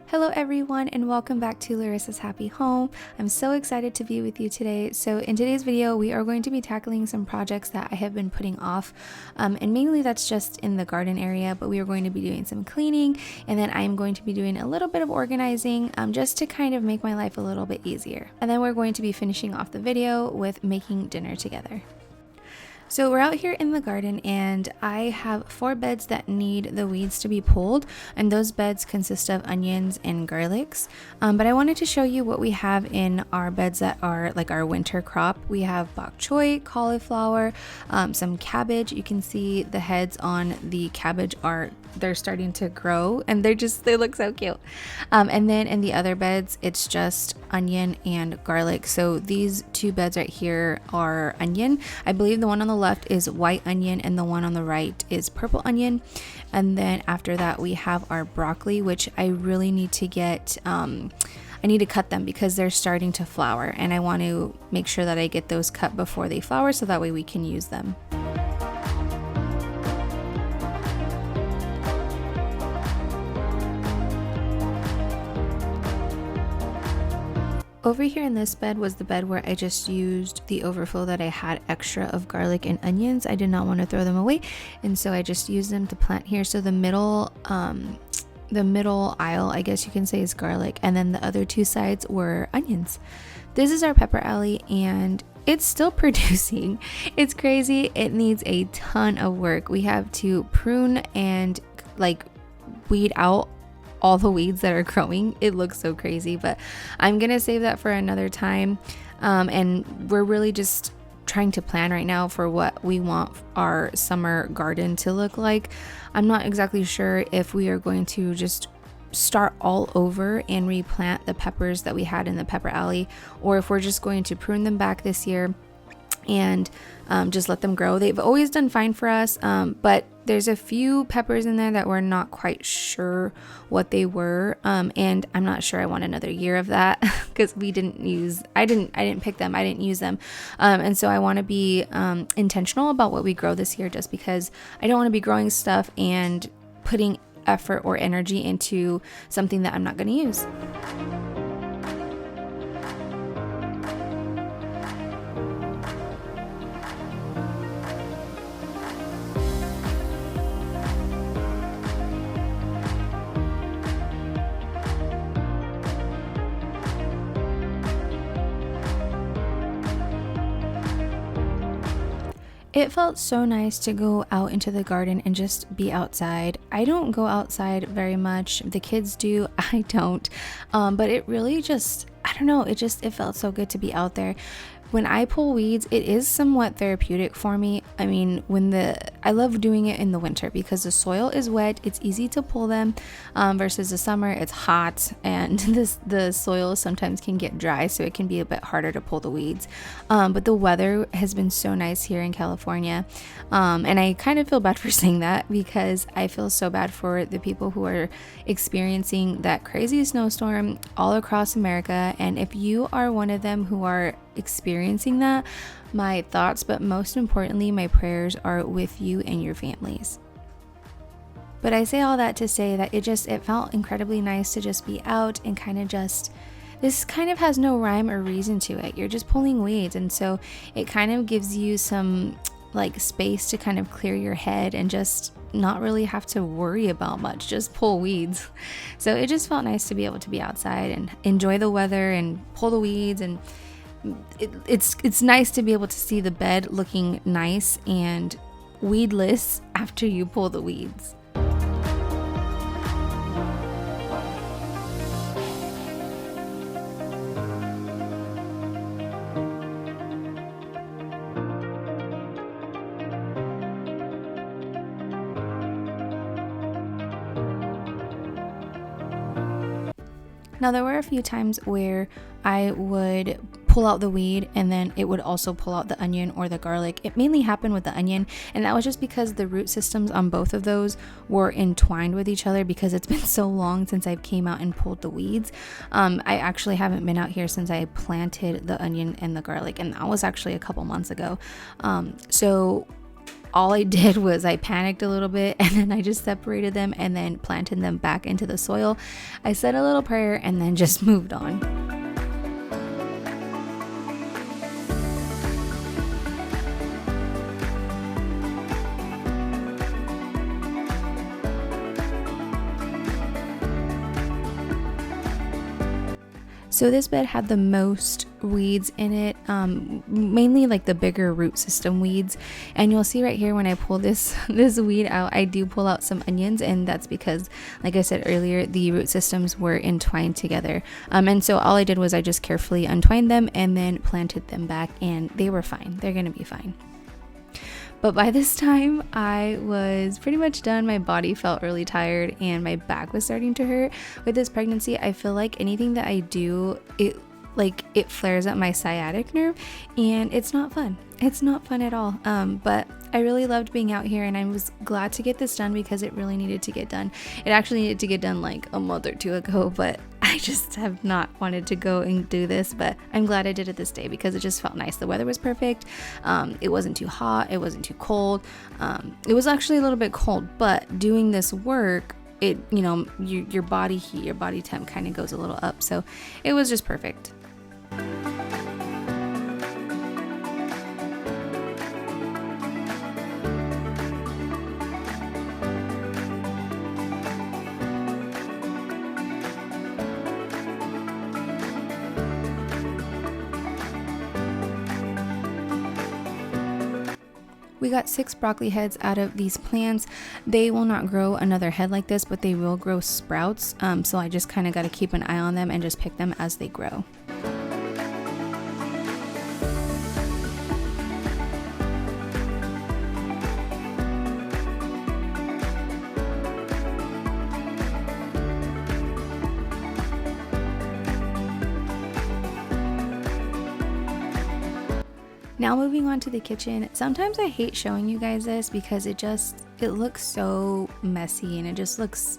Hello everyone and welcome back to Larissa's Happy Home. I'm so excited to be with you today. So in today's video, we are going to be tackling some projects that I have been putting off. And mainly that's just in the garden area, but we are going to be doing some cleaning and then I'm going to be doing a little bit of organizing just to kind of make my life a little bit easier. And then we're going to be finishing off the video with making dinner together. So we're out here in the garden and I have 4 beds that need the weeds to be pulled, and those beds consist of onions and garlics. But I wanted to show you what we have in our beds that are like our winter crop. We have bok choy, cauliflower, some cabbage. You can see the heads on the cabbage they're starting to grow and they look so cute. And then in the other beds, it's just onion and garlic. So these 2 beds right here are onion. I believe the one on the left is white onion and the one on the right is purple onion. And then after that we have our broccoli, which I really need to get I need to cut them because they're starting to flower and I want to make sure that I get those cut before they flower so that way we can use them. Over here in this bed was the bed where I just used the overflow that I had extra of garlic and onions. I did not want to throw them away, and so I just used them to plant here. So the middle aisle, I guess you can say, is garlic, and then the other 2 sides were onions. This is our pepper alley and it's still producing. It's crazy. It needs a ton of work. We have to prune and weed out all the weeds that are growing. It looks so crazy, but I'm gonna save that for another time. And we're really just trying to plan right now for what we want our summer garden to look like. I'm not exactly sure if we are going to just start all over and replant the peppers that we had in the pepper alley, or if we're just going to prune them back this year and just let them grow. They've always done fine for us, but there's a few peppers in there that we're not quite sure what they were, and I'm not sure I want another year of that because I didn't pick them, I didn't use them, and so I want to be intentional about what we grow this year, just because I don't want to be growing stuff and putting effort or energy into something that I'm not going to use. It felt so nice to go out into the garden and just be outside. I don't go outside very much. The kids do, I don't. But it really just, I don't know, it felt so good to be out there. When I pull weeds, it is somewhat therapeutic for me. I mean, I love doing it in the winter because the soil is wet, it's easy to pull them, versus the summer, it's hot and the soil sometimes can get dry, so it can be a bit harder to pull the weeds. But the weather has been so nice here in California, and I kind of feel bad for saying that because I feel so bad for the people who are experiencing that crazy snowstorm all across America. And if you are one of them who are experiencing that, my thoughts, but most importantly my prayers, are with you and your families. But I say all that to say that it felt incredibly nice to just be out and this kind of has no rhyme or reason to it. You're just pulling weeds, and so it kind of gives you some space to kind of clear your head and just not really have to worry about much, just pull weeds. So it just felt nice to be able to be outside and enjoy the weather and pull the weeds, and it's nice to be able to see the bed looking nice and weedless after you pull the weeds. Now there were a few times where I would pull out the weed and then it would also pull out the onion or the garlic. It mainly happened with the onion, and that was just because the root systems on both of those were entwined with each other because it's been so long since I came out and pulled the weeds. I actually haven't been out here since I planted the onion and the garlic, and that was actually a couple months ago. So all I did was I panicked a little bit, and then I just separated them and then planted them back into the soil. I said a little prayer and then just moved on. So this bed had the most weeds in it, mainly like the bigger root system weeds. And you'll see right here when I pull this weed out, I do pull out some onions, and that's because, like I said earlier, the root systems were entwined together. And so all I did was I just carefully untwined them and then planted them back, and they were fine. They're gonna be fine. But by this time, I was pretty much done. My body felt really tired and my back was starting to hurt. With this pregnancy, I feel like anything that I do, it flares up my sciatic nerve, and it's not fun. It's not fun at all. But I really loved being out here, and I was glad to get this done because it really needed to get done. It actually needed to get done like a month or two ago, but I just have not wanted to go and do this, but I'm glad I did it this day because it just felt nice. The weather was perfect. It wasn't too hot. It wasn't too cold. It was actually a little bit cold, but doing this work, it, your body heat, your body temp kind of goes a little up. So it was just perfect. We got 6 broccoli heads out of these plants. They will not grow another head like this, but they will grow sprouts. So I just kind of got to keep an eye on them and just pick them as they grow. Now moving on to the kitchen. Sometimes I hate showing you guys this because it looks so messy and it just looks,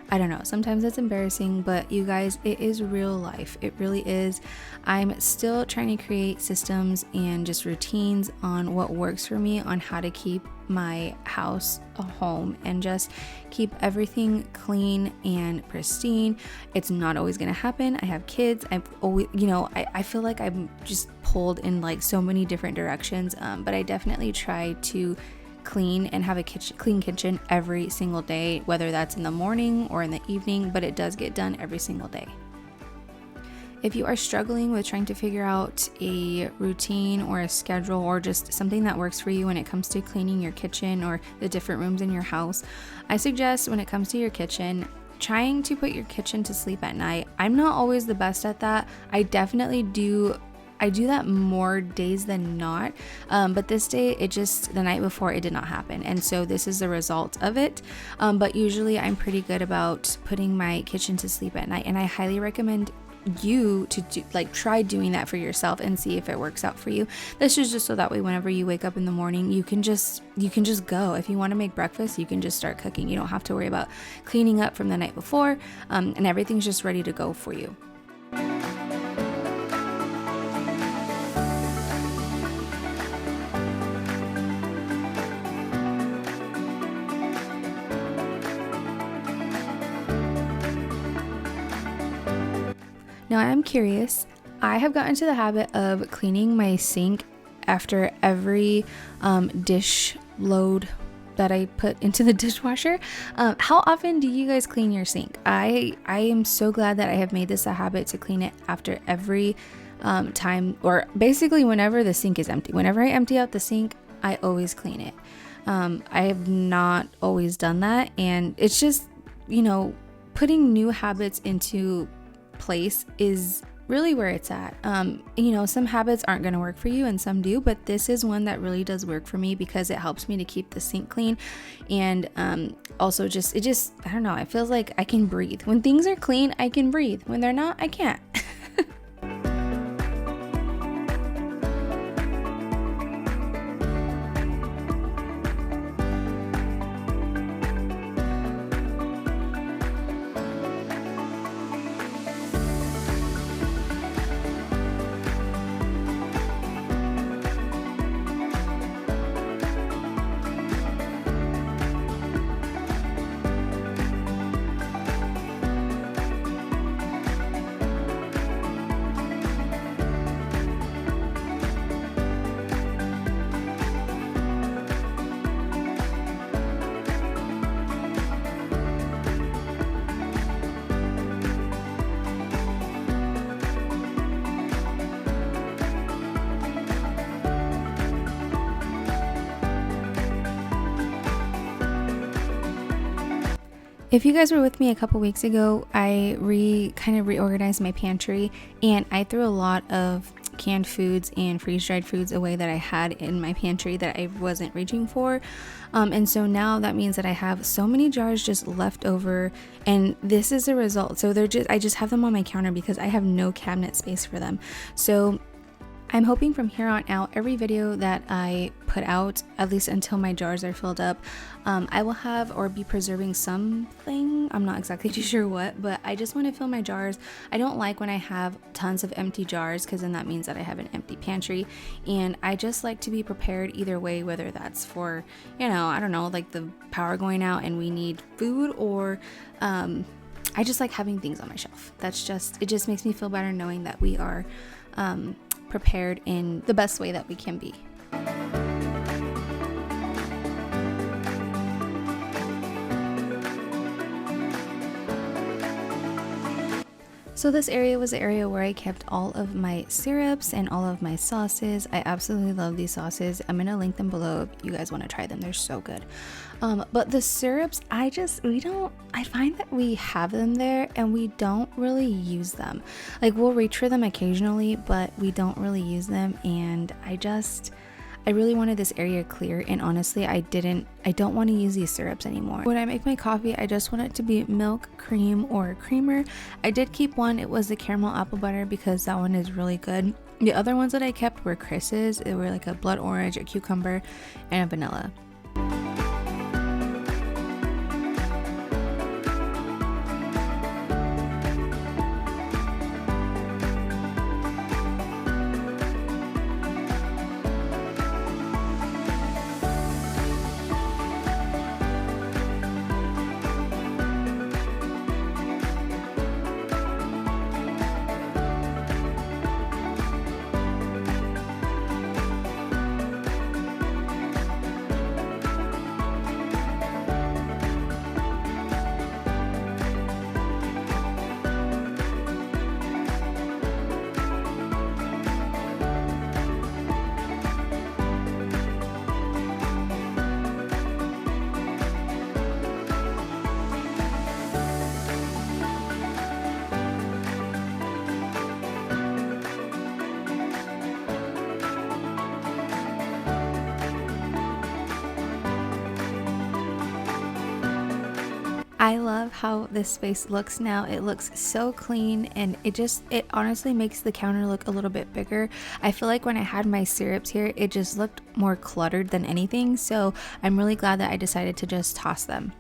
I don't know, sometimes it's embarrassing, but you guys, it is real life. It really is. I'm still trying to create systems and just routines on what works for me on how to keep my house a home and just keep everything clean and pristine. It's not always going to happen. I have kids. I've always, I feel like I'm just pulled in like so many different directions. But I definitely try to clean and have a clean kitchen every single day, whether that's in the morning or in the evening, but it does get done every single day. If you are struggling with trying to figure out a routine or a schedule or just something that works for you when it comes to cleaning your kitchen or the different rooms in your house, I suggest when it comes to your kitchen, trying to put your kitchen to sleep at night. I'm not always the best at that. I definitely do. I do that more days than not, but this day, the night before, it did not happen, and so this is the result of it. But usually I'm pretty good about putting my kitchen to sleep at night, and I highly recommend you to try doing that for yourself and see if it works out for you. This is just so that way whenever you wake up in the morning, you can just go. If you want to make breakfast, you can just start cooking. You don't have to worry about cleaning up from the night before, and everything's just ready to go for you. Now I'm curious, I have gotten to the habit of cleaning my sink after every dish load that I put into the dishwasher. How often do you guys clean your sink? I am so glad that I have made this a habit to clean it after every time, or basically whenever the sink is empty. Whenever I empty out the sink, I always clean it. I have not always done that, and it's just, putting new habits into place is really where it's at. Some habits aren't going to work for you and some do, but this is one that really does work for me because it helps me to keep the sink clean, and also I don't know, it feels like I can breathe. When things are clean, I can breathe. When they're not, I can't. If you guys were with me a couple weeks ago, I kind of reorganized my pantry, and I threw a lot of canned foods and freeze-dried foods away that I had in my pantry that I wasn't reaching for. And so now that means that I have so many jars just left over, and this is the result. So I just have them on my counter because I have no cabinet space for them. So I'm hoping from here on out, every video that I put out, at least until my jars are filled up, I will have or be preserving something. I'm not exactly too sure what, but I just want to fill my jars. I don't like when I have tons of empty jars because then that means that I have an empty pantry. And I just like to be prepared either way, whether that's for, I don't know, like the power going out and we need food, or I just like having things on my shelf. It just makes me feel better knowing that we are prepared in the best way that we can be. So this area was the area where I kept all of my syrups and all of my sauces. I absolutely love these sauces. I'm gonna link them below if you guys want to try them. They're so good. But the syrups, I find that we have them there and we don't really use them. Like, we'll reach for them occasionally, but we don't really use them. And I really wanted this area clear, and honestly, I don't want to use these syrups anymore. When I make my coffee, I just want it to be milk, cream, or creamer. I did keep one. It was the caramel apple butter because that one is really good. The other ones that I kept were Chris's. They were like a blood orange, a cucumber, and a vanilla. I love how this space looks now. It looks so clean, and it honestly makes the counter look a little bit bigger. I feel like when I had my syrups here, it just looked more cluttered than anything, so I'm really glad that I decided to just toss them.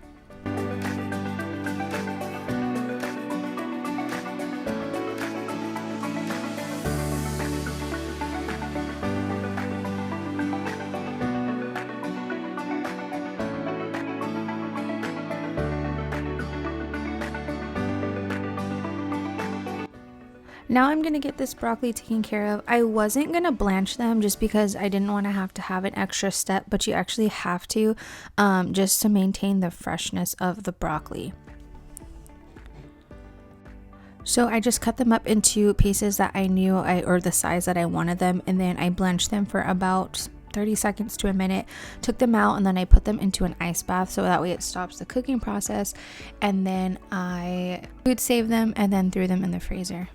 Now I'm gonna get this broccoli taken care of. I wasn't gonna blanch them just because I didn't want to have an extra step, but you actually have to, just to maintain the freshness of the broccoli. So I just cut them up into pieces that I knew or the size that I wanted them, and then I blanched them for about 30 seconds to a minute, took them out, and then I put them into an ice bath so that way it stops the cooking process, and then I food saved them and then threw them in the freezer.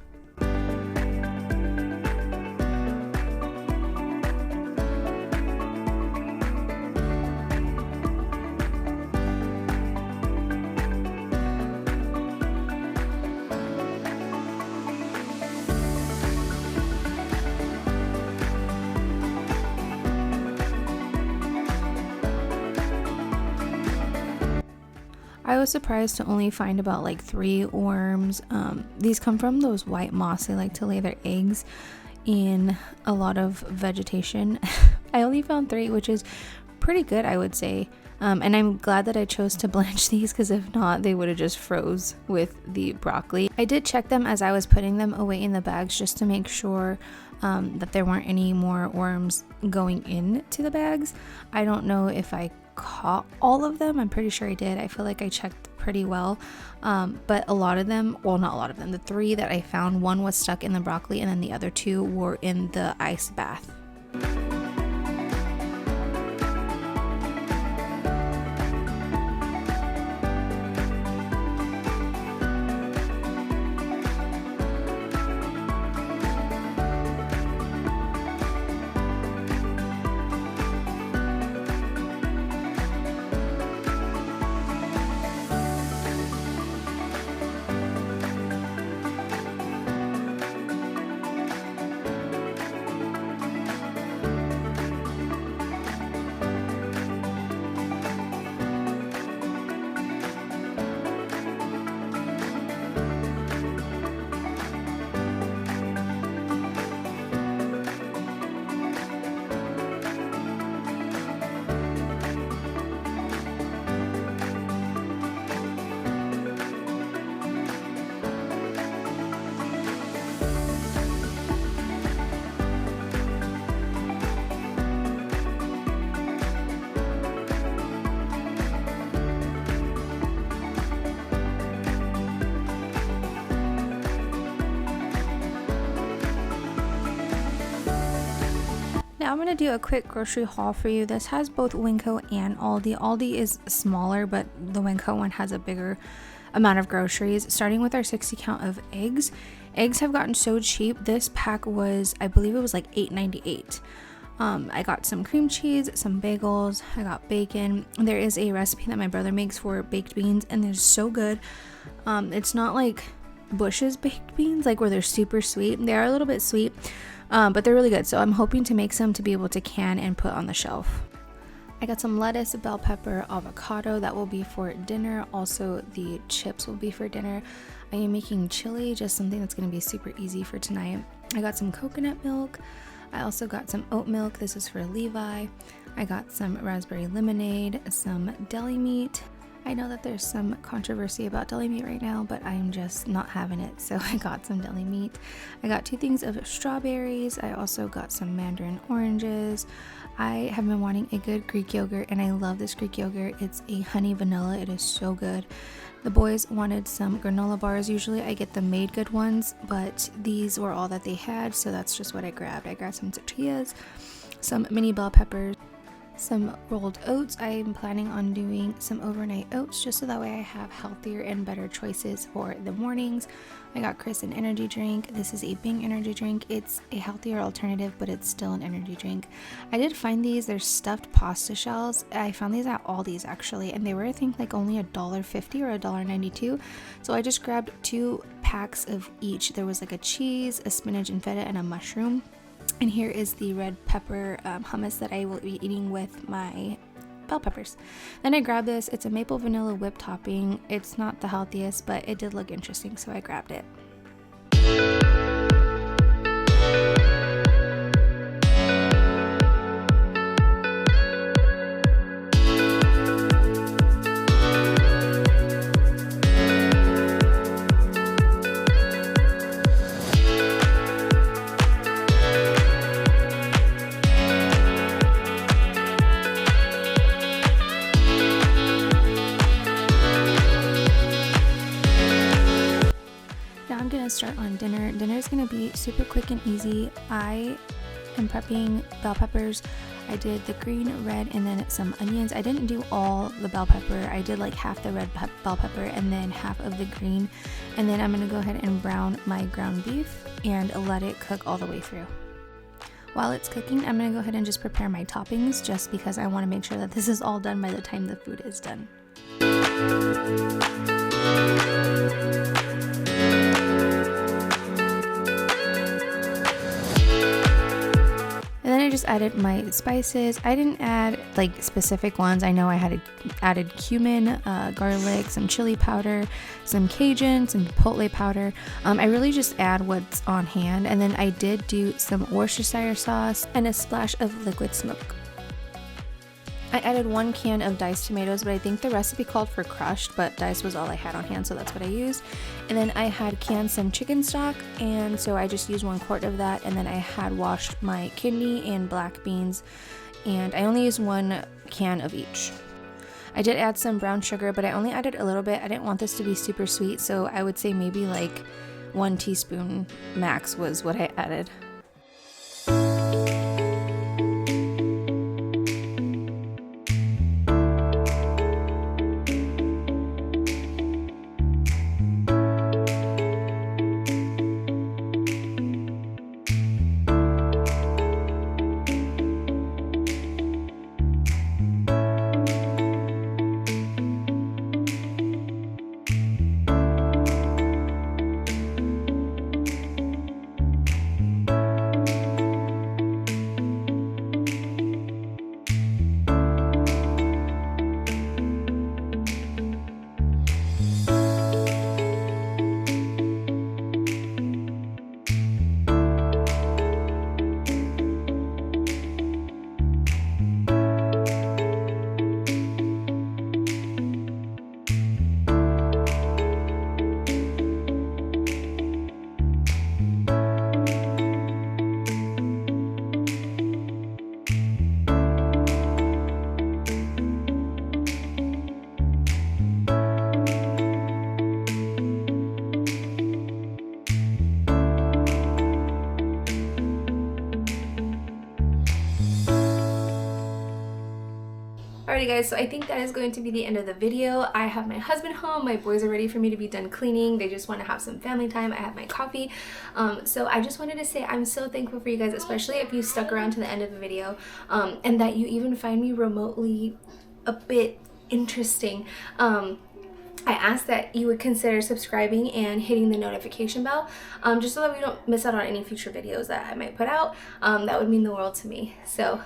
I was surprised to only find about like 3 worms. These come from those white moths. They like to lay their eggs in a lot of vegetation. I only found 3, which is pretty good, I would say. And I'm glad that I chose to blanch these, because if not, they would have just froze with the broccoli. I did check them as I was putting them away in the bags just to make sure that there weren't any more worms going into the bags. I don't know if I caught all of them. I'm pretty sure I did. I feel like I checked pretty well, but a lot of them, well, not a lot of them, the 3 that I found, 1 was stuck in the broccoli and then the other 2 were in the ice bath. Now I'm gonna do a quick grocery haul for you. This has both Winco and Aldi. Aldi is smaller, but the Winco one has a bigger amount of groceries. Starting with our 60 count of eggs. Eggs have gotten so cheap. This pack was, I believe it was like $8.98. I got some cream cheese, some bagels, I got bacon. There is a recipe that my brother makes for baked beans, and they're so good. It's not like Bush's baked beans, like where they're super sweet. They are a little bit sweet, but they're really good. So I'm hoping to make some to be able to can and put on the shelf. I got some lettuce, bell pepper, avocado. That will be for dinner. Also, the chips will be for dinner. I am making chili, just something that's going to be super easy for tonight. I got some coconut milk. I also got some oat milk. This is for Levi. I got some raspberry lemonade, some deli meat. I know that there's some controversy about deli meat right now, but I'm just not having it, so I got some deli meat. I got 2 things of strawberries. I also got some mandarin oranges. I have been wanting a good Greek yogurt, and I love this Greek yogurt. It's a honey vanilla. It is so good. The boys wanted some granola bars. Usually I get the made good ones, but these were all that they had, so that's just what I grabbed. I grabbed some tortillas, some mini bell peppers, some rolled oats. I am planning on doing some overnight oats just so that way I have healthier and better choices for the mornings. I got Chris an energy drink. This is a Bing energy drink. It's a healthier alternative, but it's still an energy drink. I did find these. They're stuffed pasta shells. I found these at Aldi's actually, and they were I think like only $1.50 or $1.92. So I just grabbed 2 packs of each. There was like a cheese, a spinach and feta, and a mushroom. And here is the red pepper hummus that I will be eating with my bell peppers. Then I grabbed this. It's a maple vanilla whipped topping. It's not the healthiest, but it did look interesting, so I grabbed it. Start on dinner. Dinner is going to be super quick and easy. I am prepping bell peppers. I did the green, red, and then some onions. I didn't do all the bell pepper. I did like half the red bell pepper and then half of the green. And then I'm going to go ahead and brown my ground beef and let it cook all the way through. While it's cooking, I'm going to go ahead and just prepare my toppings just because I want to make sure that this is all done by the time the food is done. And then I just added my spices. I didn't add like specific ones. I know I had added cumin, garlic, some chili powder, some Cajun, some chipotle powder. I really just add what's on hand. And then I did do some Worcestershire sauce and a splash of liquid smoke. I added 1 can of diced tomatoes, but I think the recipe called for crushed, but diced was all I had on hand, so that's what I used. And then I had canned some chicken stock, and so I just used 1 quart of that. And then I had washed my kidney and black beans, and I only used 1 can of each. I did add some brown sugar, but I only added a little bit. I didn't want this to be super sweet, so I would say maybe like 1 teaspoon max was what I added. Alrighty guys, so I think that is going to be the end of the video. I have my husband home, my boys are ready for me to be done cleaning, they just want to have some family time. I have my coffee. So I just wanted to say I'm so thankful for you guys, especially if you stuck around to the end of the video, and that you even find me remotely a bit interesting. I ask that you would consider subscribing and hitting the notification bell, just so that we don't miss out on any future videos that I might put out. That would mean the world to me. So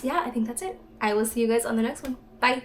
yeah, I think that's it. I will see you guys on the next one. Bye.